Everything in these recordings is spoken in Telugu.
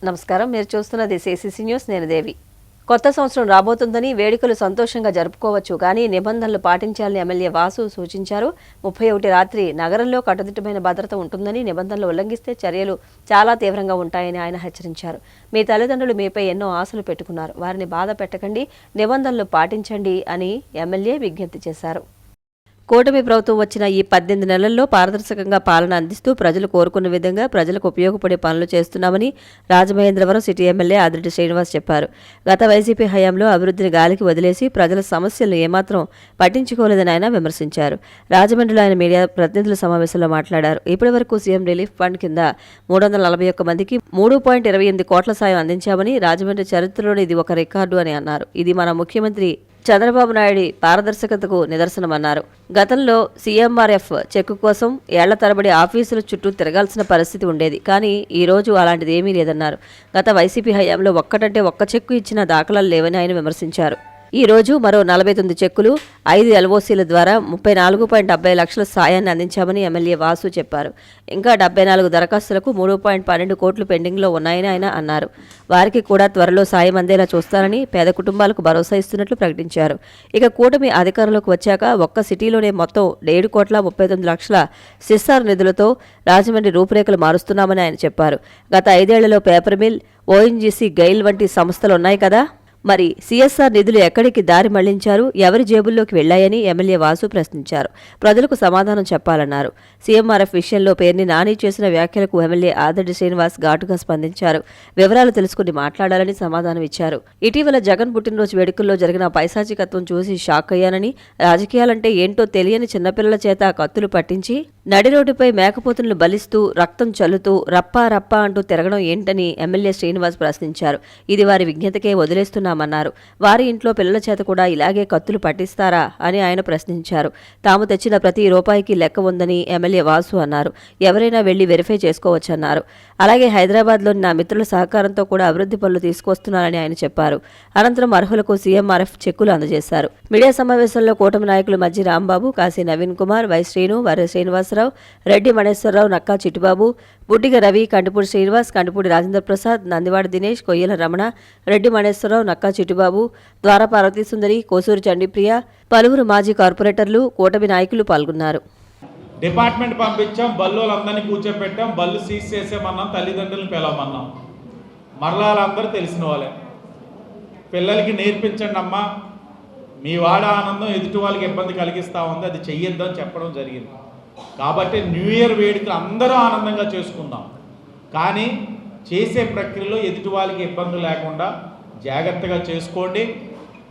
నమస్కారం. మీరు చూస్తున్నది సిసిసి న్యూస్. నేను దేవి. కొత్త సంవత్సరం రాబోతుందని వేడుకలు సంతోషంగా జరుపుకోవచ్చు, కానీ నిబంధనలు పాటించాలని ఎమ్మెల్యే వాసు సూచించారు. 31 రాత్రి నగరంలో కట్టుదిట్టమైన భద్రత ఉంటుందని, నిబంధనలు ఉల్లంఘిస్తే చర్యలు చాలా తీవ్రంగా ఉంటాయని ఆయన హెచ్చరించారు. మీ తల్లిదండ్రులు మీపై ఎన్నో ఆశలు పెట్టుకున్నారు, వారిని బాధ పెట్టకండి, నిబంధనలు పాటించండి అని ఎమ్మెల్యే విజ్ఞప్తి చేశారు. కూటమి ప్రభుత్వం వచ్చిన ఈ 18 నెలల్లో పారదర్శకంగా పాలన అందిస్తూ ప్రజలు కోరుకున్న విధంగా ప్రజలకు ఉపయోగపడే పనులు చేస్తున్నామని రాజమహేంద్రవరం సిటీ ఎమ్మెల్యే ఆదిరెడ్డి శ్రీనివాస్ చెప్పారు. గత వైసీపీ హయాంలో అభివృద్ధిని గాలికి వదిలేసి ప్రజల సమస్యలను ఏమాత్రం పట్టించుకోలేదని ఆయన విమర్శించారు. రాజమండ్రిలో ఆయన మీడియా ప్రతినిధుల సమావేశంలో మాట్లాడారు. ఇప్పటి వరకు సీఎం రిలీఫ్ ఫండ్ కింద 341 మందికి 3.28 కోట్ల సాయం అందించామని, రాజమండ్రి చరిత్రలోని ఇది ఒక రికార్డు అని అన్నారు. ఇది మన ముఖ్యమంత్రి చంద్రబాబు నాయుడు పారదర్శకతకు నిదర్శనమన్నారు. గతంలో సీఎంఆర్ఎఫ్ చెక్కు కోసం ఏళ్ల తరబడి ఆఫీసుల చుట్టూ తిరగాల్సిన పరిస్థితి ఉండేది, కానీ ఈ రోజు అలాంటిది ఏమీ లేదన్నారు. గత వైసీపీ హయాంలో ఒక్కటంటే ఒక్క చెక్కు ఇచ్చిన దాఖలాలు లేవని ఆయన విమర్శించారు. ఈ రోజు మరో 49 చెక్కులు, 5 ఎల్ఓసీల ద్వారా 34.70 లక్షల సాయాన్ని అందించామని ఎమ్మెల్యే వాసు చెప్పారు. ఇంకా 74 దరఖాస్తులకు 3.12 కోట్లు పెండింగ్లో ఉన్నాయని ఆయన అన్నారు. వారికి కూడా త్వరలో సాయం అందేలా చూస్తారని పేద కుటుంబాలకు భరోసా ఇస్తున్నట్లు ప్రకటించారు. ఇక కూటమి అధికారంలోకి వచ్చాక ఒక్క సిటీలోనే మొత్తం 7.39 లక్షల సిస్ఆర్ నిధులతో రాజమండ్రి రూపురేఖలు మారుస్తున్నామని ఆయన చెప్పారు. గత 5 ఏళ్లలో పేపర్ మిల్, ఓఎన్జీసీ, గైల్ వంటి సంస్థలున్నాయి కదా, మరి సిఎస్ఆర్ నిధులు ఎక్కడికి దారి మళ్లించారు, ఎవరి జేబుల్లోకి వెళ్లాయని ఎమ్మెల్యే వాసు ప్రశ్నించారు. ప్రజలకు సమాధానం చెప్పాలన్నారు. సీఎంఆర్ఎఫ్ విషయంలో పేర్ని నాని చేసిన వ్యాఖ్యలకు ఎమ్మెల్యే ఆదిరెడ్డి శ్రీనివాస్ ఘాటుగా స్పందించారు. వివరాలు తెలుసుకుని మాట్లాడాలని సమాధానం ఇచ్చారు. ఇటీవల జగన్ పుట్టినరోజు వేడుకల్లో జరిగిన పైశాచికత్వం చూసి షాక్ అయ్యానని, రాజకీయాలంటే ఏంటో తెలియని చిన్నపిల్లల చేత కత్తులు పట్టించి నడి రోడ్డుపై మేకపోతులను బలిస్తూ రక్తం చల్లుతూ రప్పా రప్పా అంటూ తిరగడం ఏంటని ఎమ్మెల్యే శ్రీనివాస్ ప్రశ్నించారు. ఇది వారి విజ్ఞతకే వదిలేస్తున్నామన్నారు. వారి ఇంట్లో పిల్లల చేత కూడా ఇలాగే కత్తులు పట్టిస్తారా అని ఆయన ప్రశ్నించారు. తాము తెచ్చిన ప్రతి రూపాయికి లెక్క ఉందని ఎమ్మెల్యే వాసు అన్నారు. ఎవరైనా వెళ్లి వెరిఫై చేసుకోవచ్చన్నారు. అలాగే హైదరాబాద్లోని నా మిత్రుల సహకారంతో కూడా అభివృద్ధి పనులు తీసుకొస్తున్నారని ఆయన చెప్పారు. అనంతరం అర్హులకు సీఎంఆర్ఎఫ్ చెక్కులు అందజేశారు. మీడియా సమావేశంలో కూటమి నాయకులు మజ్జి రాంబాబు, కాశీ నవీన్ కుమార్, వై శ్రీను, వర్రె శ్రీనివాసరావు, రెడ్డి మణేశ్వరరావు, నక్కా చిట్టుబాబు, బుడ్డిగ రవి, కంటిపూడి శ్రీనివాస్, కంటిపూడి రాజేంద్ర ప్రసాద్, నందివాడ దినేష్, కొయ్యల రమణ, రెడ్డి మణేశ్వరరావు, నక్కా చిట్టుబాబు, ద్వార పార్వతీ సుందరి, కోసూరి చండీప్రియ, పలువురు మాజీ కార్పొరేటర్లు, కూటమి నాయకులు పాల్గొన్నారు. డిపార్ట్మెంట్ పంపించాం, బల్లోలందరినీ కూర్చోపెట్టాం, బళ్ళు సీజ్ చేసేమన్నాం, తల్లిదండ్రులను పిలవమన్నాం. మరలా అందరూ తెలిసిన వాళ్ళే. పిల్లలకి నేర్పించండి అమ్మా, మీ వాడ ఆనందం ఎదుటి వాళ్ళకి ఇబ్బంది కలిగిస్తూ ఉంది, అది చెయ్యొద్దని చెప్పడం జరిగింది. కాబట్టి న్యూ ఇయర్ వేడుకలు అందరూ ఆనందంగా చేసుకుందాం, కానీ చేసే ప్రక్రియలో ఎదుటి వాళ్ళకి ఇబ్బంది లేకుండా జాగ్రత్తగా చేసుకోండి.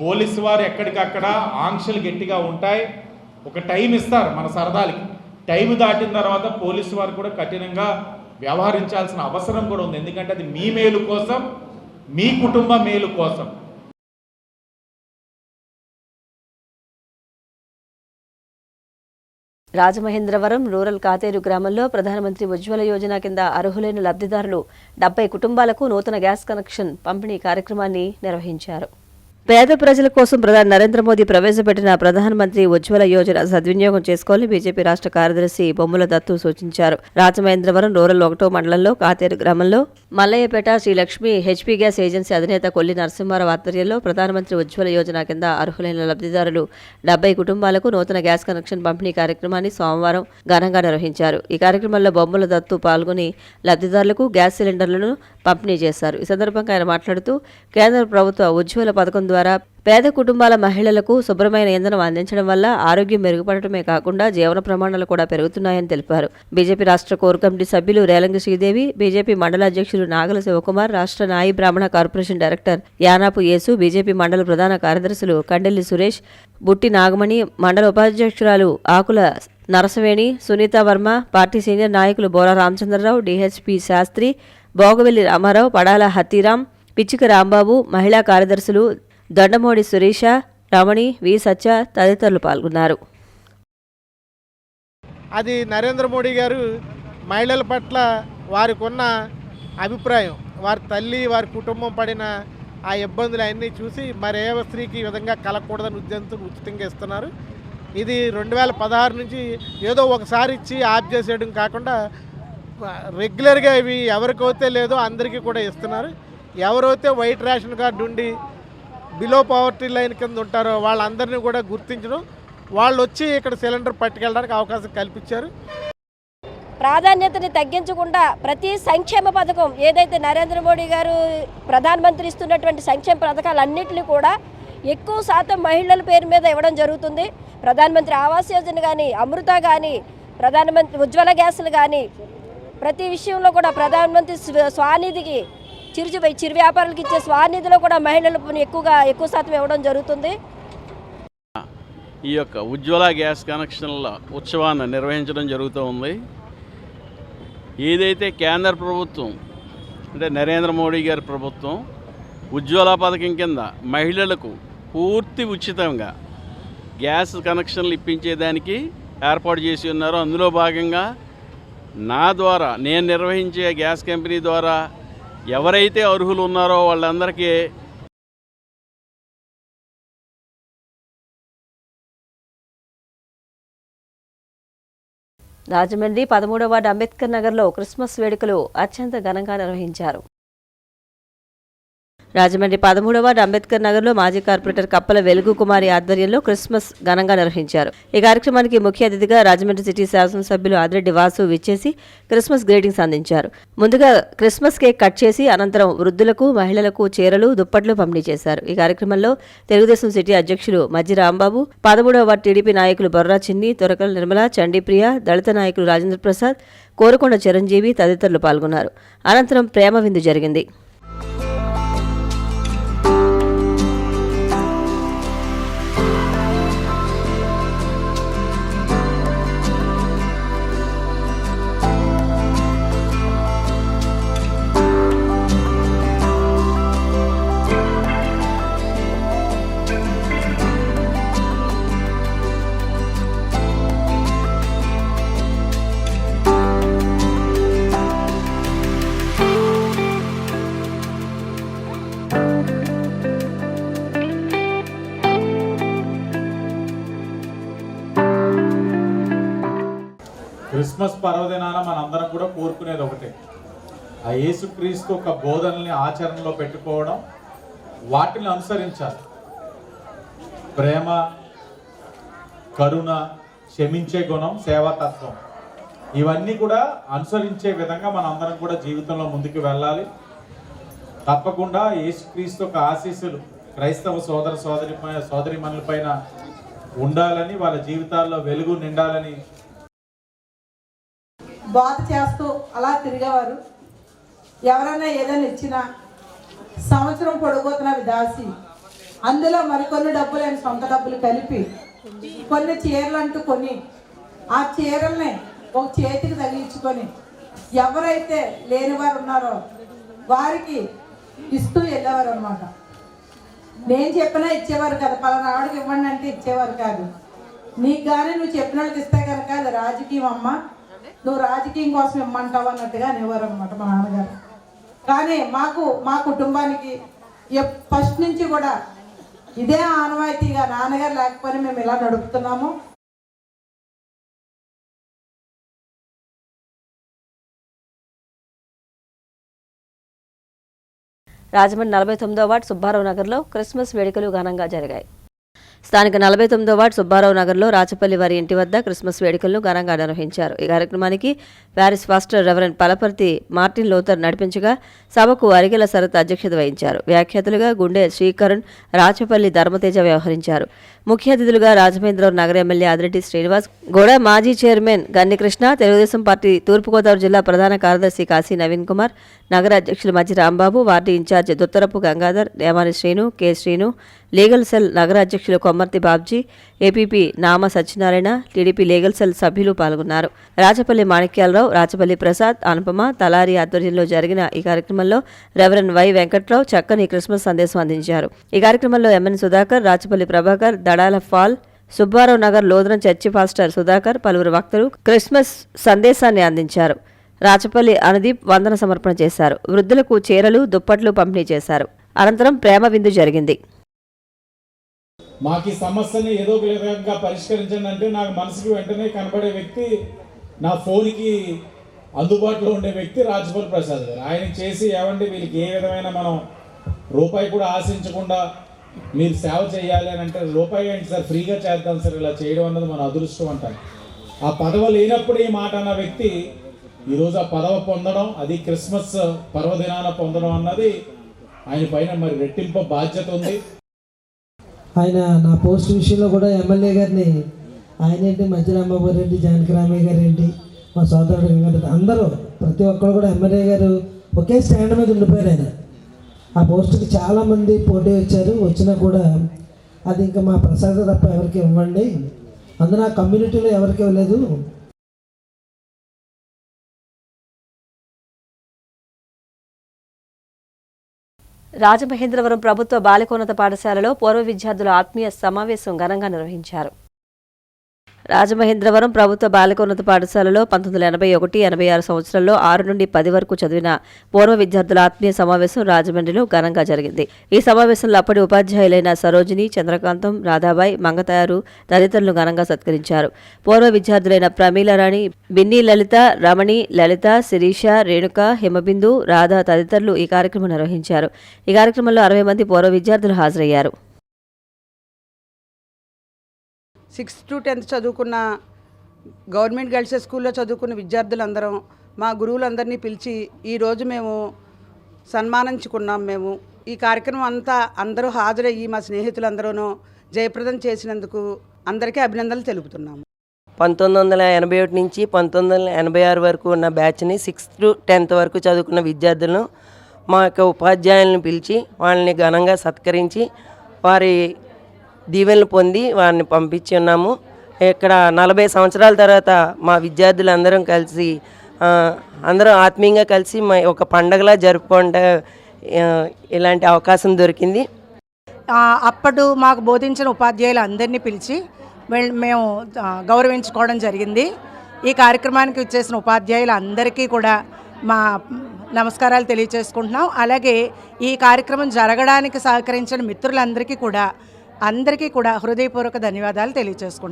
పోలీసు వారు ఎక్కడికక్కడ ఆంక్షలు గట్టిగా ఉంటాయి. ఒక టైం ఇస్తారు మన సరదాలకి, టైం దాటిన తర్వాత పోలీసు వారు కూడా కఠినంగా వ్యవహరించాల్సిన అవసరం కూడా ఉంది. ఎందుకంటే అది మీ మేలు కోసం, మీ కుటుంబ మేలు కోసం. రాజమహేంద్రవరం రూరల్ కాతేరు గ్రామంలో ప్రధానమంత్రి ఉజ్వల యోజన కింద అర్హులైన లబ్ధిదారులు 70 కుటుంబాలకు నూతన గ్యాస్ కనెక్షన్ పంపిణీ కార్యక్రమాన్ని నిర్వహించారు. పేద ప్రజల కోసం ప్రధాని నరేంద్ర మోదీ ప్రవేశపెట్టిన ప్రధానమంత్రి ఉజ్వల యోజన సద్వినియోగం చేసుకోవాలని బీజేపీ రాష్ట్ర కార్యదర్శి బొమ్మల దత్తు సూచించారు. రాజమహేంద్రవరం రూరల్ 1వ మండలంలో కాతేరు గ్రామంలో Mallayyapeta Srilakshmi HP gas agency అధినేత కొల్లి నరసింహారావు ఆధ్వర్యంలో ప్రధానమంత్రి ఉజ్వల యోజన కింద అర్హులైన లబ్ధిదారులు 70 కుటుంబాలకు నూతన గ్యాస్ కనెక్షన్ పంపిణీ కార్యక్రమాన్ని సోమవారం ఘనంగా నిర్వహించారు. ఈ కార్యక్రమంలో బొమ్మల దత్తు పాల్గొని లబ్ధిదారులకు గ్యాస్ సిలిండర్లను పంపిణీ చేశారు. ఈ సందర్భంగా ఆయన మాట్లాడుతూ కేంద్ర ప్రభుత్వ ఉజ్వల పథకం ద్వారా పేద కుటుంబాల మహిళలకు శుభ్రమైన ఇంధనం అందించడం వల్ల ఆరోగ్యం మెరుగుపడటమే కాకుండా జీవన ప్రమాణాలు కూడా పెరుగుతున్నాయని తెలిపారు. బీజేపీ రాష్ట్ర కోర్ కమిటీ సభ్యులు రేలంగి శ్రీదేవి, బీజేపీ మండల అధ్యక్షులు నాగల శివకుమార్, రాష్ట్ర నాయి బ్రాహ్మణ కార్పొరేషన్ డైరెక్టర్ యానాపు యేసు, బీజేపీ మండల ప్రధాన కార్యదర్శులు కండెల్లి సురేష్, బుట్టి నాగమణి, మండల ఉపాధ్యక్షురాలు ఆకుల నరసవేణి, సునీత వర్మ, పార్టీ సీనియర్ నాయకులు బోరా రామచంద్రరావు, డిహెచ్పి శాస్త్రి, బోగవెల్లి రామారావు, పడాల హతీరాం, పిచ్చిక రాంబాబు, మహిళా కార్యదర్శులు దొండమోడి సురేష, రమణి, వి సత్య తదితరులు పాల్గొన్నారు. అది నరేంద్ర మోడీ గారు మహిళల పట్ల వారికి ఉన్న అభిప్రాయం, వారి తల్లి వారి కుటుంబం పడిన ఆ ఇబ్బందులు అన్నీ చూసి మరే స్త్రీకి ఈ విధంగా కలగకూడదని ఉద్దేశంతో ఉచితంగా ఇస్తున్నారు. ఇది 2016 నుంచి ఏదో ఒకసారి ఇచ్చి ఆఫ్ చేసేయడం కాకుండా రెగ్యులర్గా ఇవి ఎవరికైతే లేదో అందరికీ కూడా ఇస్తున్నారు. ఎవరైతే వైట్ రేషన్ కార్డు ఉండి బిలో పవర్టీ లైన్ కింద ఉంటారో వాళ్ళందరినీ కూడా గుర్తించడం, వాళ్ళు వచ్చి ఇక్కడ సిలిండర్ పట్టుకెళ్ళడానికి అవకాశం కల్పించారు. ప్రాధాన్యతని తగ్గించకుండా ప్రతి సంక్షేమ పథకం ఏదైతే నరేంద్ర మోడీ గారు ప్రధానమంత్రి ఇస్తున్నటువంటి సంక్షేమ పథకాలన్నింటినీ కూడా ఎక్కువ శాతం మహిళల పేరు మీద ఇవ్వడం జరుగుతుంది. ప్రధానమంత్రి ఆవాస్ యోజన కానీ, అమృత కానీ, ప్రధానమంత్రి ఉజ్వల గ్యాసులు కానీ, ప్రతి విషయంలో కూడా ప్రధానమంత్రి స్వానిధికి చిరు వ్యాపారులకు ఇచ్చే స్వానిధిలో కూడా మహిళలకు ఎక్కువ శాతం ఇవ్వడం జరుగుతుంది. ఈ యొక్క ఉజ్వల గ్యాస్ కనెక్షన్ల ఉత్సవాన్ని నిర్వహించడం జరుగుతూ ఉంది. ఏదైతే కేంద్ర ప్రభుత్వం అంటే నరేంద్ర మోడీ గారి ప్రభుత్వం ఉజ్వల పథకం కింద మహిళలకు పూర్తి ఉచితంగా గ్యాస్ కనెక్షన్లు ఇప్పించేదానికి ఏర్పాటు చేసి ఉన్నారు. అందులో భాగంగా నా ద్వారా నేను నిర్వహించే గ్యాస్ కంపెనీ ద్వారా ఎవరైతే అర్హులు ఉన్నారో వాళ్ళందరికీ రాజమండ్రి 13వ వార్డు అంబేద్కర్ నగర్లో క్రిస్మస్ వేడుకలు అత్యంత ఘనంగా నిర్వహించారు. రాజమండ్రి 13వ వార్డు అంబేద్కర్ నగర్లో మాజీ కార్పొరేటర్ కప్పల వెలుగు కుమారి ఆధ్వర్యంలో క్రిస్మస్ ఘనంగా నిర్వహించారు. ఈ కార్యక్రమానికి ముఖ్య అతిథిగా రాజమండ్రి సిటీ శాసనసభ్యులు ఆదిరెడ్డి వాసు విచ్చేసి క్రిస్మస్ గ్రీటింగ్స్ అందించారు. ముందుగా క్రిస్మస్ కేక్ కట్ చేసి అనంతరం వృద్ధులకు, మహిళలకు చీరలు, దుప్పట్లు పంపిణీ చేశారు. ఈ కార్యక్రమంలో తెలుగుదేశం సిటీ అధ్యక్షులు మజ్జి రాంబాబు, 13వ వార్డు టీడీపీ నాయకులు బొర్రా చిన్ని, తొరకల నిర్మల, చండీప్రియ, దళిత నాయకులు రాజేంద్ర ప్రసాద్, కోరుకొండ చిరంజీవి తదితరులు పాల్గొన్నారు. అనంతరం ప్రేమ విందు జరిగింది. క్రిస్మస్ పర్వదినాన మనందరం కూడా కోరుకునేది ఒకటే, ఆ యేసుక్రీస్తు ఒక బోధనల్ని ఆచరణలో పెట్టుకోవడం, వాటిని అనుసరించాలి. ప్రేమ, కరుణ, క్షమించే గుణం, సేవాతత్వం, ఇవన్నీ కూడా అనుసరించే విధంగా మనందరం కూడా జీవితంలో ముందుకు వెళ్ళాలి. తప్పకుండా యేసుక్రీస్తు ఒక ఆశీస్సులు క్రైస్తవ సోదరిమణుల పైన ఉండాలని, వాళ్ళ జీవితాల్లో వెలుగు నిండాలని బాధ చేస్తూ అలా తిరిగేవారు. ఎవరైనా ఏదైనా ఇచ్చినా సంవత్సరం పొడిపోతున్నవి దాసి అందులో మరికొన్ని డబ్బులు సొంత డబ్బులు కలిపి కొన్ని చీరలు అంటూ కొని ఆ చీరల్ని ఒక చేతికి తగిలించుకొని ఎవరైతే లేనివారు ఉన్నారో వారికి ఇస్తూ వెళ్ళేవారు అన్నమాట. నేను చెప్పినా ఇచ్చేవారు కాదు, పలానా ఆవిడకి ఇవ్వండి అంటే ఇచ్చేవారు కాదు. నీకు కానీ నువ్వు చెప్పిన వాళ్ళకి ఇస్తే కనుక అది రాజకీయం అమ్మ, నువ్వు రాజకీయం కోసం ఇమ్మంటావు అన్నట్టుగా అనేవారు అనమాట మా నాన్నగారు. కానీ మా కుటుంబానికి ఫస్ట్ నుంచి కూడా ఇదే ఆనవాయితీగా నాన్నగారు లేకపోతే మేము ఇలా నడుపుతున్నాము. రాజమండ్రి 49వ వార్డు సుబ్బారావు నగర్లో క్రిస్మస్ వేడుకలు ఘనంగా జరిగాయి. స్థానిక 49వ వార్డు సుబ్బారావు నగర్లో రాచపల్లి వారి ఇంటి వద్ద క్రిస్మస్ వేడుకలను ఘనంగా నిర్వహించారు. ఈ కార్యక్రమానికి Paris pastor reverend Palaparthi Martin Luther నడిపించగా సభకు అరిగెల శరత్ అధ్యక్షత వహించారు. వ్యాఖ్యాతలుగా గుండె శ్రీకరణ్, రాచపల్లి ధర్మతేజ వ్యవహరించారు. ముఖ్య అతిథులుగా రాజమహేంద్రవరం నగర ఎమ్మెల్యే ఆదిరెడ్డి శ్రీనివాస్ గౌడ, మాజీ చైర్మన్ గన్ని కృష్ణ, తెలుగుదేశం పార్టీ తూర్పుగోదావరి జిల్లా ప్రధాన కార్యదర్శి కాశీ నవీన్ కుమార్, నగర అధ్యక్షులు మజ్జి రాంబాబు, వార్డు ఇన్ఛార్జ్ దుత్తరపు గంగాధర్, దేవాని Srinu, K Srinu, legal cell నగర అధ్యక్షులు కొమ్మర్తి బాబ్జీ, ఏపీపీ నామ సత్యనారాయణ, టీడీపీ లీగల్ సెల్ సభ్యులు పాల్గొన్నారు. రాచపల్లి మాణిక్యాలరావు, రాచపల్లి ప్రసాద్, అనుపమ, తలారి ఆధ్వర్యంలో జరిగిన ఈ కార్యక్రమంలో రెవరెండ్ వై వెంకట్రావు చక్కని క్రిస్మస్ సందేశం అందించారు. ఈ కార్యక్రమంలో MN Sudhakar, Rachapalli Prabhakar, Dadala Paul, Subbarao Nagar Lutheran church pastor Sudhakar, పలువురు వక్తలు క్రిస్మస్ సందేశాన్ని అందించారు. రాచపల్లి అనుదీప్ వందన సమర్పణ చేశారు. వృద్ధులకు చీరలు, దుప్పట్లు పంపిణీ చేశారు. అనంతరం ప్రేమ విందు జరిగింది. మాకు ఈ సమస్యని ఏదో ఒక విధంగా పరిష్కరించండి అంటే నాకు మనసుకి వెంటనే కనబడే వ్యక్తి నా ఫోన్కి అందుబాటులో ఉండే వ్యక్తి రాజగోపాల్ ప్రసాద్ గారు. ఆయన చేసి ఏమంటే వీళ్ళకి ఏ విధమైన మనం రూపాయి కూడా ఆశించకుండా మీరు సేవ చేయాలి అని అంటే, రూపాయి ఏంటి సార్, ఫ్రీగా చేద్దాం సార్, ఇలా చేయడం అన్నది మన అదృష్టం అంటారు. ఆ పదవి లేనప్పుడు ఈ మాట అన్న వ్యక్తి ఈరోజు ఆ పదవి పొందడం, అది క్రిస్మస్ పర్వదినాన పొందడం అన్నది ఆయన పైన మరి రెట్టింపు బాధ్యత ఉంది. ఆయన నా పోస్ట్ విషయంలో కూడా ఎమ్మెల్యే గారిని, ఆయన ఏంటి మధ్యరాంబాబు రెడ్డి, జానకి రామయ్య గారు ఏంటి, మా సోదరుడు వెంకటరెడ్డి, అందరూ ప్రతి ఒక్కరు కూడా ఎమ్మెల్యే గారు ఒకే స్టాండ్ మీద ఉండిపోయారు. ఆయన ఆ పోస్టుకి చాలామంది పోటీ వచ్చారు, వచ్చినా కూడా అది ఇంకా మా ప్రసాద్ తప్ప ఎవరికి ఇవ్వండి, అందులో ఆ కమ్యూనిటీలో ఎవరికి ఇవ్వలేదు. రాజమహేంద్రవరం ప్రభుత్వ బాలికోన్నత పాఠశాలలో పూర్వ విద్యార్థుల ఆత్మీయ సమావేశం ఘనంగా నిర్వహించారు. రాజమహేంద్రవరం ప్రభుత్వ బాలికోన్నత పాఠశాలలో 1981-86 సంవత్సరంలో 6 నుండి 10 వరకు చదివిన పూర్వ విద్యార్థుల ఆత్మీయ సమావేశం రాజమండ్రిలో ఘనంగా జరిగింది. ఈ సమావేశంలో అప్పటి ఉపాధ్యాయులైన సరోజిని, చంద్రకాంతం, రాధాబాయి, మంగతాయారు తదితరులను ఘనంగా సత్కరించారు. పూర్వ విద్యార్థులైన ప్రమీలరాణి, బిన్ని లలిత, రమణి, లలిత, శిరీష, రేణుక, హిమబిందు, రాధ తదితరులు ఈ కార్యక్రమం నిర్వహించారు. ఈ కార్యక్రమంలో 60 మంది పూర్వ విద్యార్థులు హాజరయ్యారు. 6th to 10th చదువుకున్న గవర్నమెంట్ గర్ల్స్ స్కూల్లో చదువుకున్న విద్యార్థులందరం మా గురువులందరినీ పిలిచి ఈరోజు మేము సన్మానించుకున్నాం. మేము ఈ కార్యక్రమం అంతా అందరూ హాజరయ్యి మా స్నేహితులందరూ జయప్రదం చేసినందుకు అందరికీ అభినందనలు తెలుపుతున్నాము. 1981 నుంచి 1986 వరకు ఉన్న బ్యాచ్ని 6th to 10th వరకు చదువుకున్న విద్యార్థులను మా యొక్క ఉపాధ్యాయులను పిలిచి వాళ్ళని ఘనంగా సత్కరించి వారి దీవెనలు పొంది వారిని పంపించి ఉన్నాము. ఇక్కడ 40 సంవత్సరాల తర్వాత మా విద్యార్థులందరం కలిసి అందరం ఆత్మీయంగా కలిసి ఒక పండగలా జరుపుకుంటే ఇలాంటి అవకాశం దొరికింది. అప్పుడు మాకు బోధించిన ఉపాధ్యాయులు అందరినీ పిలిచి మేము గౌరవించుకోవడం జరిగింది. ఈ కార్యక్రమానికి వచ్చేసిన ఉపాధ్యాయులు అందరికీ కూడా మా నమస్కారాలు తెలియజేసుకుంటున్నాం. అలాగే ఈ కార్యక్రమం జరగడానికి సహకరించిన మిత్రులందరికీ కూడా హృదయపూర్వక ధన్యవాదాలు తెలియజేసుకుంటున్నాం.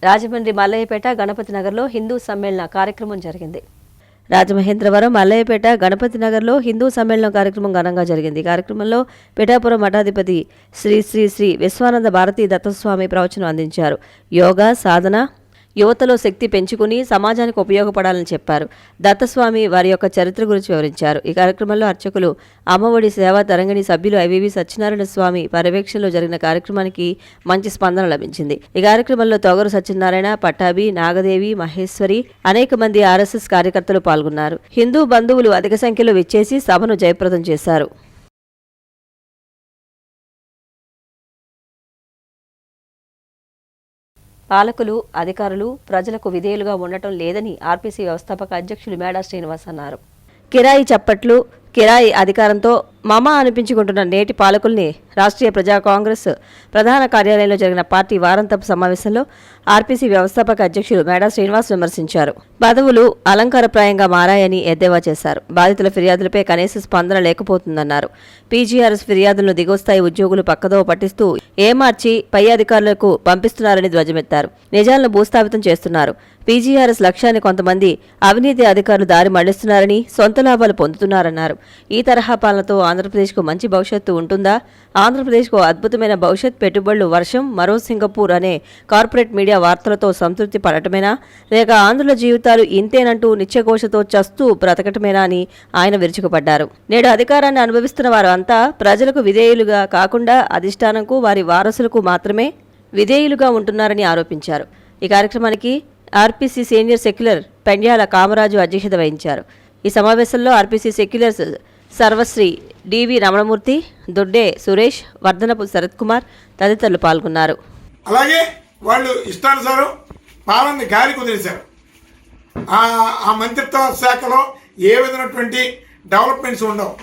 రాజమండ్రి మల్లయ్యపేట గణపతి నగర్లో హిందూ సమ్మేళన కార్యక్రమం జరిగింది. రాజమహేంద్రవరం మల్లయ్యపేట గణపతి నగర్లో హిందూ సమ్మేళనం కార్యక్రమం ఘనంగా జరిగింది. కార్యక్రమంలో పిఠాపురం మఠాధిపతి శ్రీ శ్రీ శ్రీ విశ్వానంద భారతీ దత్తస్వామి ప్రవచనం అందించారు. యోగా సాధన యువతలో శక్తి పెంచుకుని సమాజానికి ఉపయోగపడాలని చెప్పారు. దత్తస్వామి వారి యొక్క చరిత్ర గురించి వివరించారు. ఈ కార్యక్రమంలో అర్చకులు అమ్మఒడి సేవా తరంగిణి సభ్యులు ఐవివి సత్యనారాయణ స్వామి పర్యవేక్షణలో జరిగిన కార్యక్రమానికి మంచి స్పందన లభించింది. ఈ కార్యక్రమంలో తొగరు సత్యనారాయణ, పట్టాభి, నాగదేవి, మహేశ్వరి అనేక మంది ఆర్ఎస్ఎస్ కార్యకర్తలు పాల్గొన్నారు. హిందూ బంధువులు అధిక సంఖ్యలో విచ్చేసి సభను జయప్రదం చేశారు. పాలకులు, అధికారులు ప్రజలకు విధేయులుగా ఉండటం లేదని ఆర్పీసీ వ్యవస్థాపక అధ్యక్షులు మేడా శ్రీనివాస్ అన్నారు. కిరాయి చప్పట్లు, కిరాయి అధికారంతో మమ అనిపించుకుంటున్న నేటి పాలకుల్ని రాష్ట్రీయ ప్రజా కాంగ్రెస్ ప్రధాన కార్యాలయంలో జరిగిన పార్టీ వారాంతపు సమావేశంలో ఆర్పీసీ వ్యవస్థాపక అధ్యక్షులు మేడా శ్రీనివాస్ విమర్శించారు. పదవులు అలంకారప్రాయంగా మారాయని ఎద్దేవా చేశారు. బాధితుల ఫిర్యాదులపై కనీస స్పందన లేకపోతుందన్నారు. పీజీఆర్ఎస్ ఫిర్యాదులను దిగువస్థాయి ఉద్యోగులు పక్కదోవ పట్టిస్తూ ఏమార్చి పై అధికారులకు పంపిస్తున్నారని ధ్వజమెత్తారు. నిజాలను భూస్థాపితం చేస్తున్నారు. పీజీఆర్ఎస్ లక్ష్యాన్ని కొంతమంది అవినీతి అధికారులు దారి మళ్లిస్తున్నారని, సొంత లాభాలు పొందుతున్నారన్నారు. ఈ తరహా పాలనతో ఆంధ్రప్రదేశ్కు మంచి భవిష్యత్తు ఉంటుందా? ఆంధ్రప్రదేశ్కు అద్భుతమైన భవిష్యత్, పెట్టుబడులు, వర్షం, మరో సింగపూర్ అనే కార్పొరేట్ మీడియా వార్తలతో సంతృప్తి పడటమేనా, లేక ఆంధ్రుల జీవితాలు ఇంతేనంటూ నిత్యఘోషతో చస్తూ బ్రతకటమేనా అని ఆయన విరుచుకుపడ్డారు. నేడు అధికారాన్ని అనుభవిస్తున్న వారు అంతా ప్రజలకు విధేయులుగా కాకుండా అధిష్టానంకు, వారి వారసులకు మాత్రమే విధేయులుగా ఉంటున్నారని ఆరోపించారు. ఈ కార్యక్రమానికి RPC senior secular Pendyala Kamaraju అధ్యక్షత వహించారు. ఈ సమావేశంలో ఆర్పీసీ సెక్యులర్స్ సర్వశ్రీ డివి రమణమూర్తి, దొడ్డే సురేష్, వర్ధనపు శరత్ కుమార్ తదితరులు పాల్గొన్నారు. అలాగే వాళ్ళు ఇష్టానుసారం పాలనని గాలి కుదిరేశారు. ఆ మంత్రిత్వ శాఖలో ఏ విధమైనటువంటి డెవలప్మెంట్స్ ఉండవు.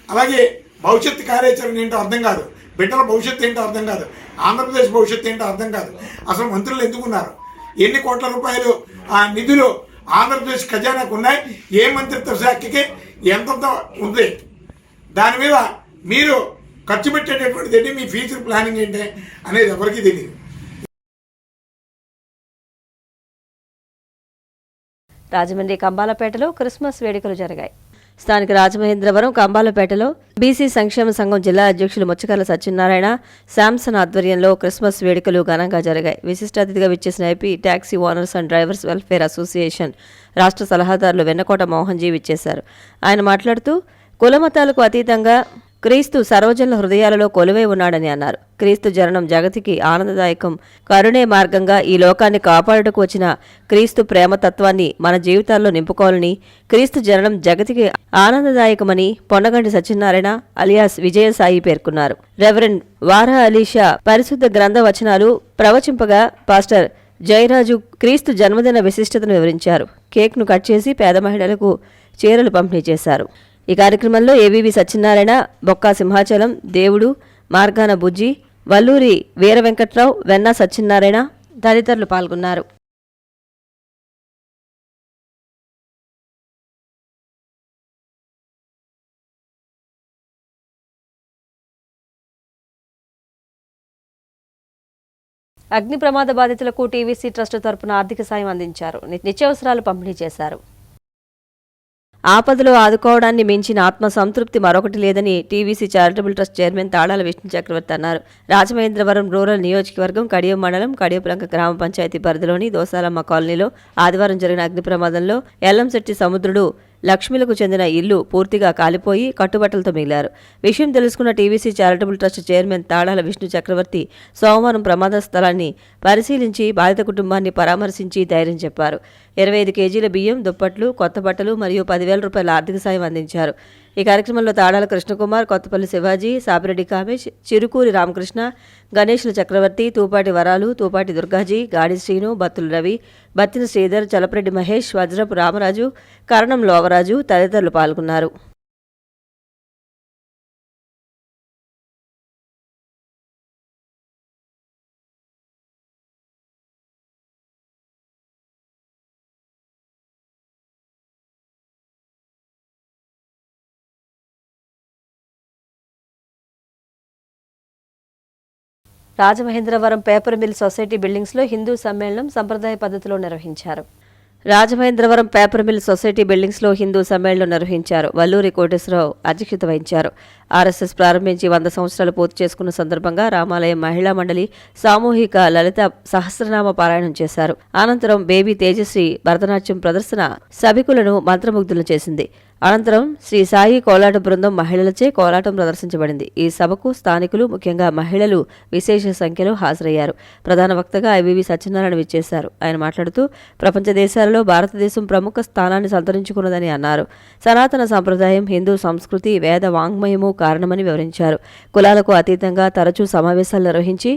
అలాగే భవిష్యత్తు కార్యాచరణ ఏంటో అర్థం కాదు, బిడ్డల భవిష్యత్తు ఏంటో అర్థం కాదు, ఆంధ్రప్రదేశ్ భవిష్యత్తు ఏంటో అర్థం కాదు. అసలు మంత్రులు ఎందుకున్నారు? ఎన్ని కోట్ల రూపాయలు ఆ నిధులు ఆంధ్రప్రదేశ్ ఖజానాకు ఉన్నాయి, ఏ మంత్రిత్వ శాఖకి ఎంత ఉంది, దాని మీద మీరు ఖర్చు పెట్టేటటువంటిది ఏంటి, మీ ఫ్యూచర్ ప్లానింగ్ ఏంటి అనేది ఎవరికీ తెలియదు. రాజమండ్రి కంబాలపేటలో క్రిస్మస్ వేడుకలు జరిగాయి. స్థానిక రాజమహేంద్రవరం కంబాలపేటలో బీసీ సంక్షేమ సంఘం జిల్లా అధ్యక్షులు ముచ్చకర్ల సత్యనారాయణ, శాంసన్ ఆధ్వర్యంలో క్రిస్మస్ వేడుకలు ఘనంగా జరిగాయి. విశిష్ట అతిథిగా విచ్చేసిన AP taxi owners and drivers welfare association రాష్ట్ర సలహాదారులు వెన్నకోట మోహన్జీ విచ్చేశారు. ఆయన మాట్లాడుతూ కులమతాలకు అతీతంగా క్రీస్తు సర్వజనుల హృదయాలలో కొలువై ఉన్నాడని అన్నారు. క్రీస్తు జననం జగతికి ఆనందదాయకం, కరుణే మార్గంగా ఈ లోకాన్ని కాపాడుటకు వచ్చిన క్రీస్తు ప్రేమతత్వాన్ని మన జీవితాల్లో నింపుకోవాలని, క్రీస్తు జననం జగతికి ఆనందదాయకమని పొన్నగంటి సత్యనారాయణ అలియాస్ విజయసాయి పేర్కొన్నారు. రెవరెండ్ వారా అలీషా పరిశుద్ధ గ్రంథ వచనాలు ప్రవచింపగా పాస్టర్ జయరాజు క్రీస్తు జన్మదిన విశిష్టతను వివరించారు. కేక్ను కట్ చేసి పేద మహిళలకు చీరలు పంపిణీ చేశారు. ఈ కార్యక్రమంలో ఏవీవి సత్యనారాయణ, బొక్కా సింహాచలం, దేవుడు, మార్గాన బుజ్జి, వల్లూరి వీర వెంకట్రావు, వెన్నా సత్యనారాయణ తదితరులు పాల్గొన్నారు. అగ్ని ప్రమాద బాధితులకు టీవీసీ ట్రస్ట్ తరపున ఆర్థిక సాయం అందించారు. నిత్యావసరాలు పంపిణీ చేశారు. ఆపదలో ఆదుకోవడాన్ని మించిన ఆత్మ సంతృప్తి మరొకటి లేదని TVC charitable trust chairman Talala Vishnu Chakravarthi అన్నారు. రాజమహేంద్రవరం రూరల్ నియోజకవర్గం కడియం మండలం కడియపులంక గ్రామ పంచాయతీ పరిధిలోని దోసాలమ్మ కాలనీలో ఆదివారం జరిగిన అగ్ని ప్రమాదంలో ఎల్లంశెట్టి సముద్రుడు లక్ష్మిలకు చెందిన ఇల్లు పూర్తిగా కాలిపోయి కట్టుబట్టలతో మిగిలారు. విషయం తెలుసుకున్న TVC charitable trust chairman Talala Vishnu Chakravarthi సోమవారం ప్రమాద స్థలాన్ని పరిశీలించి బాధిత కుటుంబాన్ని పరామర్శించి ధైర్యం చెప్పారు. 25 కేజీల బియ్యం, దుప్పట్లు, కొత్త బట్టలు మరియు 10,000 రూపాయల ఆర్థిక సాయం అందించారు. ఈ కార్యక్రమంలో తాడాల కృష్ణకుమార్, కొత్తపల్లి శివాజీ, సాపిరెడ్డి కామేష్, చిరుకూరి రామకృష్ణ, గణేష్ల చక్రవర్తి, తూపాటి వరాలు, తూపాటి దుర్గాజీ, గాడి శ్రీను, బత్తుల రవి, బత్తిన శ్రీధర్, చలపరెడ్డి మహేష్, వజ్రపు రామరాజు, కరణం లోవరాజు తదితరులు పాల్గొన్నారు. రాజమహేంద్రవరం పేపర్ మిల్ సొసైటీ బిల్డింగ్స్లో హిందూ సమ్మేళనం సంప్రదాయ పద్ధతిలో నిర్వహించారు. రాజమహేంద్రవరం పేపర్ మిల్ సొసైటీ బిల్డింగ్స్లో హిందూ సమ్మేళనం నిర్వహించారు. వల్లూరి కోటేశ్వరరావు అధ్యక్షత వహించారు. ఆర్ఎస్ఎస్ ప్రారంభించి 100 సంవత్సరాలు పూర్తి చేసుకున్న సందర్భంగా రామాలయం మహిళా మండలి సామూహిక లలిత సహస్రనామ పారాయణం చేశారు. అనంతరం బేబీ తేజశ్రీ భరతనాట్యం ప్రదర్శన సభికులను మంత్రముగ్ధులను చేసింది. అనంతరం శ్రీ సాయి కోలాట బృందం మహిళలచే కోలాటం ప్రదర్శించబడింది. ఈ సభకు స్థానికులు, ముఖ్యంగా మహిళలు విశేష సంఖ్యలో హాజరయ్యారు. ప్రధాన వక్తగా ఐవీవి సత్యనారాయణ విచ్చేశారు. ఆయన మాట్లాడుతూ ప్రపంచ దేశాలలో భారతదేశం ప్రముఖ స్థానాన్ని సంతరించుకున్నదని అన్నారు. సనాతన సంప్రదాయం, హిందూ సంస్కృతి, వేద వాంగ్మయము కారణమని వివరించారు. కులాలకు అతీతంగా తరచూ సమావేశాలు నిర్వహించి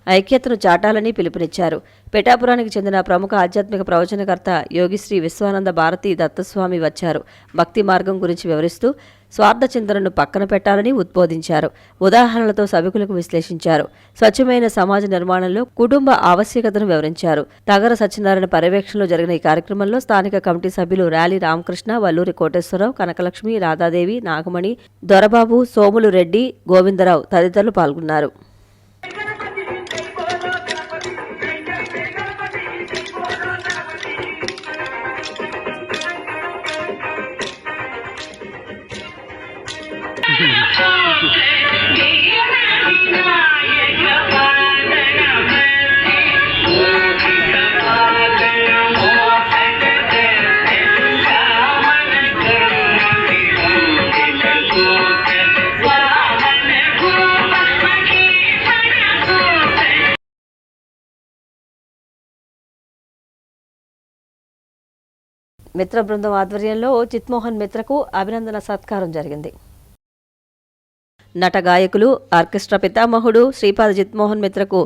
ఐక్యతను చాటాలని పిలుపునిచ్చారు. పిఠాపురానికి చెందిన ప్రముఖ ఆధ్యాత్మిక ప్రవచనకర్త యోగిశ్రీ విశ్వానంద భారతి దత్తస్వామి వచ్చారు. భక్తి మార్గం గురించి వివరిస్తూ స్వార్థ చింతనను పక్కన పెట్టాలని ఉద్బోధించారు. ఉదాహరణలతో సభికులకు విశ్లేషించారు. స్వచ్ఛమైన సమాజ నిర్మాణంలో కుటుంబ ఆవశ్యకతను వివరించారు. తగర సత్యనారాయణ పర్యవేక్షణలో జరిగిన ఈ కార్యక్రమంలో స్థానిక కమిటీ సభ్యులు ర్యాలీ రామకృష్ణ, వల్లూరి కోటేశ్వరరావు, కనకలక్ష్మి, రాధాదేవి, నాగమణి, దొరబాబు, సోములు రెడ్డి, గోవిందరావు తదితరులు పాల్గొన్నారు. మిత్ర బృందం ఆధ్వర్యంలో చిత్మోహన్ మిత్రకు అభినందన సత్కారం జరిగింది. నట గాయకులు ఆర్కెస్ట్రా పితామహుడు శ్రీపాద చిత్మోహన్ మిత్రకు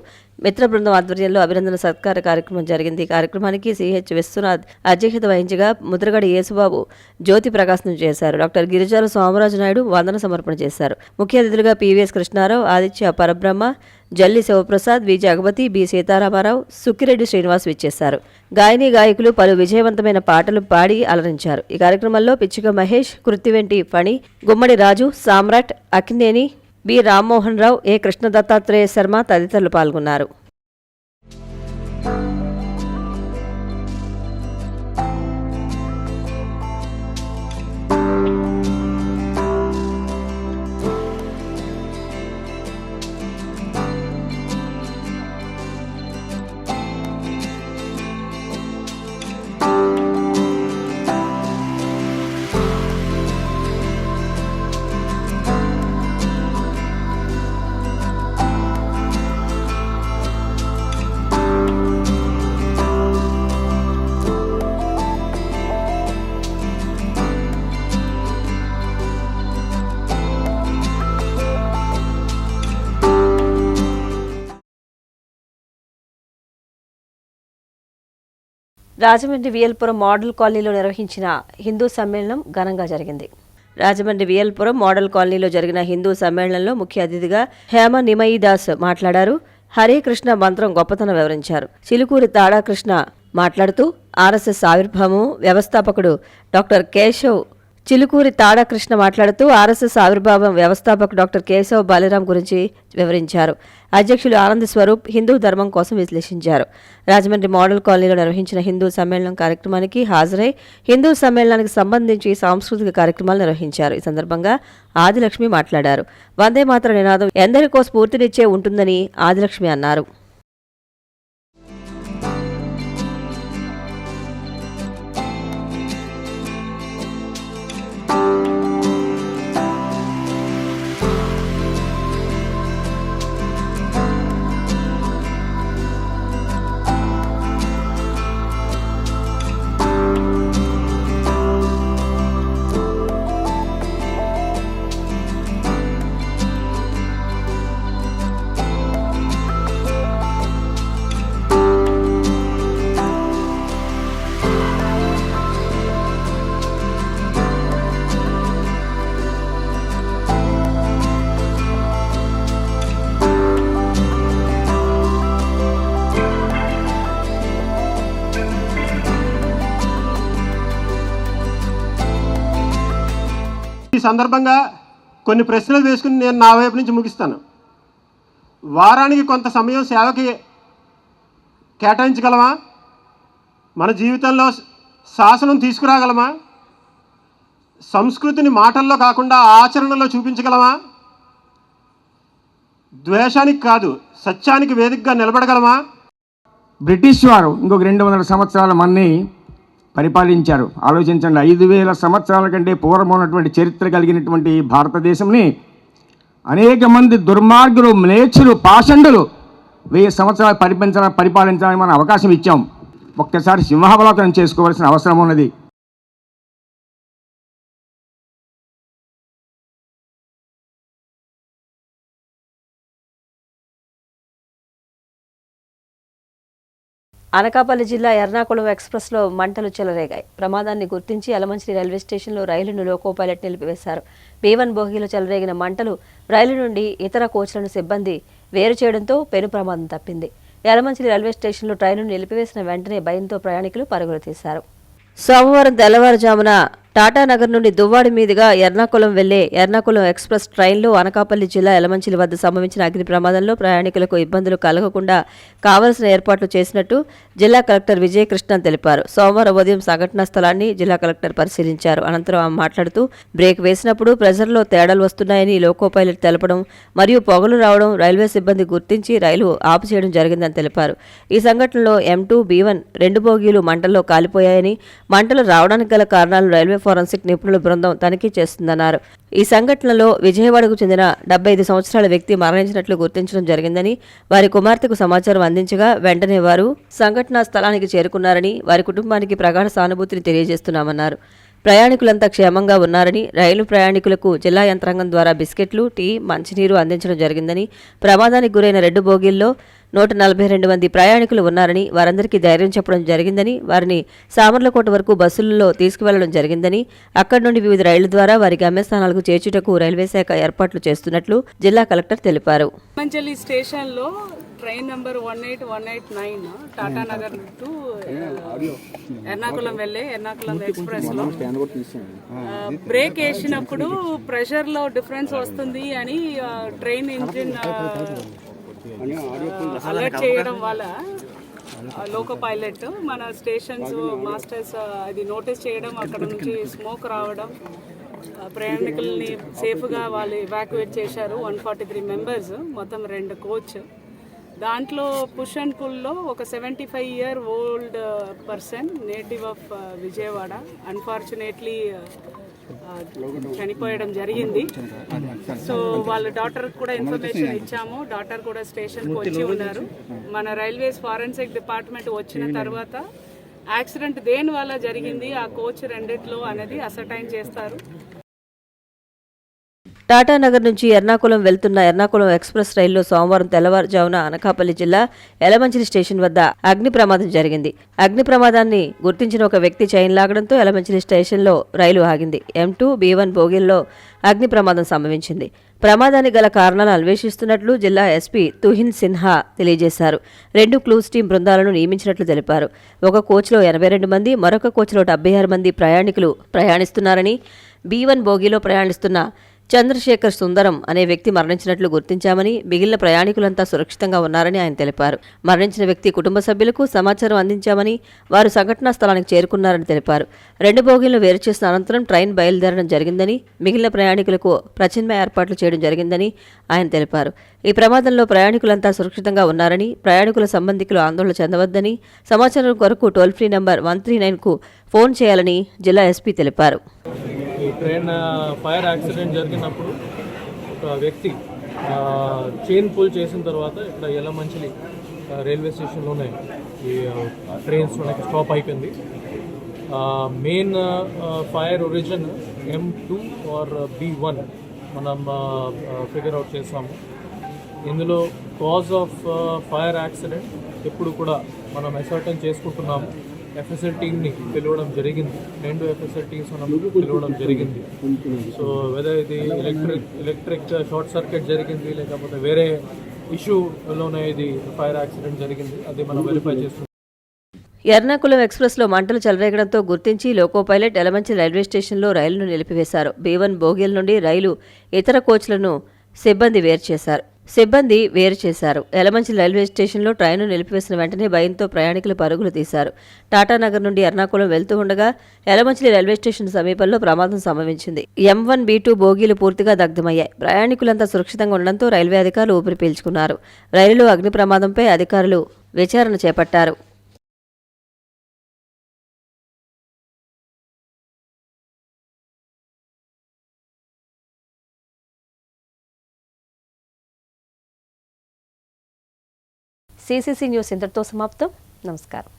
మిత్ర బృందం ఆధ్వర్యంలో అభినందన సత్కార కార్యక్రమం జరిగింది. ఈ కార్యక్రమానికి సిహెచ్ విశ్వనాథ్ అధ్యక్షత వహించగా ముద్రగడ యేసుబాబు జ్యోతి ప్రకాశనం చేశారు. డాక్టర్ గిరిజాల సోమరాజు నాయుడు వందన సమర్పణ చేశారు. ముఖ్య అతిథులుగా పివిఎస్ కృష్ణారావు, ఆదిత్య పరబ్రహ్మ, జల్లి శివప్రసాద్, వి జగపతి, బి సీతారామారావు, సుక్కిరెడ్డి శ్రీనివాస్ విచ్చేశారు. గాయని గాయకులు పలు విజయవంతమైన పాటలు పాడి అలరించారు. ఈ కార్యక్రమంలో పిచ్చిక మహేష్, కృత్తివెంటి ఫణి, గుమ్మడి రాజు, సామ్రాట్, అక్కినేని, బి రామ్మోహన్ రావు, ఏ కృష్ణ దత్తాత్రేయ శర్మ తదితరులు పాల్గొన్నారు. రాజమండ్రి వియల్పురం మోడల్ కాలనీలో నిర్వహించిన హిందూ సమ్మేళనం ఘనంగా జరిగింది. రాజమండ్రి వియల్పురం మోడల్ కాలనీలో జరిగిన హిందూ సమ్మేళనంలో ముఖ్య అతిథిగా హేమ నిమయీదాస్ మాట్లాడారు. హరే కృష్ణ మంత్రం గొప్పతనం వివరించారు. చిలుకూరి తాడాకృష్ణ మాట్లాడుతూ ఆర్ఎస్ఎస్ ఆవిర్భావం వ్యవస్థాపకుడు డాక్టర్ కేశవ్ చిలుకూరి తాడాకృష్ణ మాట్లాడుతూ ఆర్ఎస్ఎస్ ఆవిర్భావం వ్యవస్థాపకుడు డాక్టర్ కేశవ్ బాలిరాం గురించి వివరించారు. అధ్యక్షులు ఆనంద్ స్వరూప్ హిందూ ధర్మం కోసం విశ్లేషించారు. రాజమండ్రి మోడల్ కాలనీలో నిర్వహించిన హిందూ సమ్మేళనం కార్యక్రమానికి హాజరై హిందూ సమ్మేళనానికి సంబంధించి సాంస్కృతిక కార్యక్రమాలు నిర్వహించారు. ఈ సందర్భంగా ఆదిలక్ష్మి మాట్లాడారు. వందే మాతర నినాదం ఎందరికో స్ఫూర్తినిచ్చే ఉంటుందని ఆదిలక్ష్మి అన్నారు. ఈ సందర్భంగా కొన్ని ప్రశ్నలు వేసుకుని నేను నా వైపు నుంచి ముగిస్తాను. వారానికి కొంత సమయం సేవకి కేటాయించగలమా? మన జీవితంలో శాసనం తీసుకురాగలమా? సంస్కృతిని మాటల్లో కాకుండా ఆచరణలో చూపించగలమా? ద్వేషానికి కాదు సత్యానికి వేదికగా నిలబడగలమా? బ్రిటిష్ వారు ఇంకొక 200 సంవత్సరాల మన్ని పరిపాలించారు. ఆలోచించండి, 5000 సంవత్సరాల కంటే పూర్వం ఉన్నటువంటి చరిత్ర కలిగినటువంటి భారతదేశంని అనేక మంది దుర్మార్గులు, మ్లేచ్చులు, పాషండులు 1000 సంవత్సరాలు పరిపాలించడానికి మనం అవకాశం ఇచ్చాం. ఒక్కసారి సింహావలోకనం చేసుకోవాల్సిన అవసరం ఉన్నది. అనకాపల్లి జిల్లా ఎర్నాకుళం ఎక్స్ప్రెస్లో మంటలు చెలరేగాయి. ప్రమాదాన్ని గుర్తించి యలమంచిలి రైల్వే స్టేషన్లో రైలును లోకో పైలట్ నిలిపివేశారు. B1 బోగీలో చెలరేగిన మంటలు రైలు నుండి ఇతర కోచ్లను సిబ్బంది వేరు చేయడంతో పెను ప్రమాదం తప్పింది. యలమంచిలి రైల్వే స్టేషన్లో ట్రైనును నిలిపివేసిన వెంటనే భయంతో ప్రయాణికులు పరుగులు తీశారు. సోమవారం తెల్లవారుజామున టాటానగర్ నుండి దువ్వాడి మీదుగా ఎర్నాకుళం వెళ్లే ఎర్నాకుళం ఎక్స్ప్రెస్ ట్రైన్లో అనకాపల్లి జిల్లా యలమంచిలి వద్ద సంభవించిన అగ్ని ప్రమాదంలో ప్రయాణికులకు ఇబ్బందులు కలగకుండా కావలసిన ఏర్పాట్లు చేసినట్టు జిల్లా కలెక్టర్ విజయకృష్ణన్ తెలిపారు. సోమవారం ఉదయం సంఘటనా స్థలాన్ని జిల్లా కలెక్టర్ పరిశీలించారు. అనంతరం ఆమె మాట్లాడుతూ బ్రేక్ వేసినప్పుడు ప్రెజర్లో తేడాలు వస్తున్నాయని లోకో పైలట్ తెలపడం మరియు పొగలు రావడం రైల్వే సిబ్బంది గుర్తించి రైలు ఆపు చేయడం జరిగిందని తెలిపారు. ఈ సంఘటనలో M2 B1 2 బోగీలు మంటల్లో కాలిపోయాయని, మంటలు రావడానికి గల కారణాలు రైల్వే ఫోరెన్సిక్ నిపుణుల బృందం తనిఖీ చేస్తుందన్నారు. ఈ సంఘటనలో విజయవాడకు చెందిన 75 సంవత్సరాల వ్యక్తి మరణించినట్లు గుర్తించడం జరిగిందని, వారి కుమార్తెకు సమాచారం అందించగా వెంటనే వారు సంఘటనా స్థలానికి చేరుకున్నారని, వారి కుటుంబానికి ప్రగాఢ సానుభూతిని తెలియజేస్తున్నామన్నారు. ప్రయాణికులంతా క్షేమంగా ఉన్నారని, రైలు ప్రయాణికులకు జిల్లా యంత్రాంగం ద్వారా బిస్కెట్లు, టీ, మంచినీరు అందించడం జరిగిందని, ప్రమాదానికి గురైన 2 బోగీల్లో 142 మంది ప్రయాణికులు ఉన్నారని, వారందరికీ ధైర్యం చెప్పడం జరిగిందని, వారిని సామర్లకోట వరకు బస్సులలో తీసుకువెళ్లడం జరిగిందని, అక్కడి నుండి వివిధ రైళ్ల ద్వారా వారి గమ్యస్థానాలకు చేర్చుటకు రైల్వే శాఖ ఏర్పాట్లు చేస్తున్నట్లు జిల్లా కలెక్టర్ తెలిపారు. మంచలి స్టేషన్లో train number 18189 Tatanagar to Ernakulam వెళ్ళే ఎర్నాకుళం ఎక్స్ప్రెస్లో బ్రేక్ వేసినప్పుడు ప్రెషర్లో డిఫరెన్స్ వస్తుంది అని ట్రైన్ ఇంజిన్ అలర్ట్ చేయడం వల్ల లోకో పైలట్ మన స్టేషన్స్ మాస్టర్స్ అది నోటీస్ చేయడం, అక్కడ నుంచి స్మోక్ రావడం, ప్రయాణికుల్ని సేఫ్గా వాళ్ళు ఎవాక్యుయేట్ చేశారు. 143 మెంబర్స్, మొత్తం 2 కోచ్. దాంట్లో పుష్ అండ్ పుల్లో ఒక 75-year old person, native of Vijayawada, unfortunately చనిపోయడం జరిగింది. సో వాళ్ళ డాటర్ కూడా ఇన్ఫర్మేషన్ ఇచ్చాము. డాటర్ కూడా స్టేషన్కి వచ్చి ఉన్నారు. మన రైల్వేస్ ఫారెన్సిక్ డిపార్ట్మెంట్ వచ్చిన తర్వాత యాక్సిడెంట్ దేని వల్ల జరిగింది, ఆ కోచ్ రెండిట్లో అనేది అసర్టైన్ చేస్తారు. టాటానగర్ నుంచి ఎర్నాకుళం వెళ్తున్న ఎర్నాకుళం ఎక్స్ప్రెస్ రైల్లో సోమవారం తెల్లవారుజామున అనకాపల్లి జిల్లా ఎలమంచిలి స్టేషన్ వద్ద అగ్ని ప్రమాదం జరిగింది. అగ్ని ప్రమాదాన్ని గుర్తించిన ఒక వ్యక్తి చైన్ లాగడంతో ఎలమంచిలి స్టేషన్లో రైలు ఆగింది. M2, B1 బోగీల్లో అగ్ని ప్రమాదం సంభవించింది. ప్రమాదానికి గల కారణాలను అన్వేషిస్తున్నట్లు జిల్లా ఎస్పీ తుహిన్ సిన్హా తెలియజేశారు. 2 క్లూస్ టీం బృందాలను నియమించినట్లు తెలిపారు. ఒక కోచ్లో 82 మంది, మరొక కోచ్లో 76 మంది ప్రయాణికులు ప్రయాణిస్తున్నారని, B1 బోగీలో ప్రయాణిస్తున్న చంద్రశేఖర్ సుందరం అనే వ్యక్తి మరణించినట్లు గుర్తించామని, మిగిలిన ప్రయాణికులంతా సురక్షితంగా ఉన్నారని ఆయన తెలిపారు. మరణించిన వ్యక్తి కుటుంబ సభ్యులకు సమాచారం అందించామని, వారు సంఘటనా స్థలానికి చేరుకున్నారని తెలిపారు. 2 బోగీలను వేరు చేసిన అనంతరం ట్రైన్ బయలుదేరడం జరిగిందని, మిగిలిన ప్రయాణికులకు ప్రత్యామ్నాయ ఏర్పాట్లు చేయడం జరిగిందని ఆయన తెలిపారు. ఈ ప్రమాదంలో ప్రయాణికులంతా సురక్షితంగా ఉన్నారని, ప్రయాణికుల సంబంధికులు ఆందోళన చెందవద్దని, సమాచారం కొరకు టోల్ ఫ్రీ నంబర్ 139కు ఫోన్ చేయాలని జిల్లా ఎస్పీ తెలిపారు. ఈ ట్రైన్ ఫైర్ యాక్సిడెంట్ జరిగినప్పుడు ఒక వ్యక్తి చైన్ పుల్ చేసిన తర్వాత ఇక్కడ ఎలమంచిలి రైల్వే స్టేషన్లోనే ఈ ట్రైన్స్ మనకి స్టాప్ అయిపోయింది. Main fire origin M2 are B1 మనం ఫిగర్ అవుట్ చేసాము. ఇందులో కాజ్ ఆఫ్ ఫైర్ యాక్సిడెంట్ ఎప్పుడు కూడా మనం అసర్టైన్ చేసుకుంటున్నాము. FSL టీమ్ని పిలవడం జరిగింది. 2 FSL టీమ్స్ మనం పిలవడం జరిగింది. సో వెదర్ ఇది ఎలక్ట్రిక్ షార్ట్ సర్క్యూట్ జరిగింది లేకపోతే వేరే ఇష్యూలోనే ఇది ఫైర్ యాక్సిడెంట్ జరిగింది, అది మనం వెరిఫై చేస్తున్నాం. ఎర్నాకుళం ఎక్స్ప్రెస్లో మంటలు చెలరేగడంతో గుర్తించి లోకో పైలట్ ఎలమంచిలి రైల్వే స్టేషన్లో రైలును నిలిపివేశారు. B1 బోగీల నుండి రైలు ఇతర కోచ్లను సిబ్బంది వేరు చేశారు. ఎలమంచిలి రైల్వే స్టేషన్లో ట్రైను నిలిపివేసిన వెంటనే భయంతో ప్రయాణికులు పరుగులు తీశారు. టాటానగర్ నుండి ఎర్నాకుళం వెళ్తూ ఉండగా ఎలమంచిలి రైల్వే స్టేషన్ సమీపంలో ప్రమాదం సంభవించింది. M1, B2 బోగీలు పూర్తిగా దగ్ధమయ్యాయి. ప్రయాణికులంతా సురక్షితంగా ఉండడంతో రైల్వే అధికారులు ఊపిరి పీల్చుకున్నారు. రైలులో అగ్ని ప్రమాదంపై అధికారులు విచారణ చేపట్టారు. CCC న్యూస్ ఇంతటితో సమాప్తం. నమస్కారం.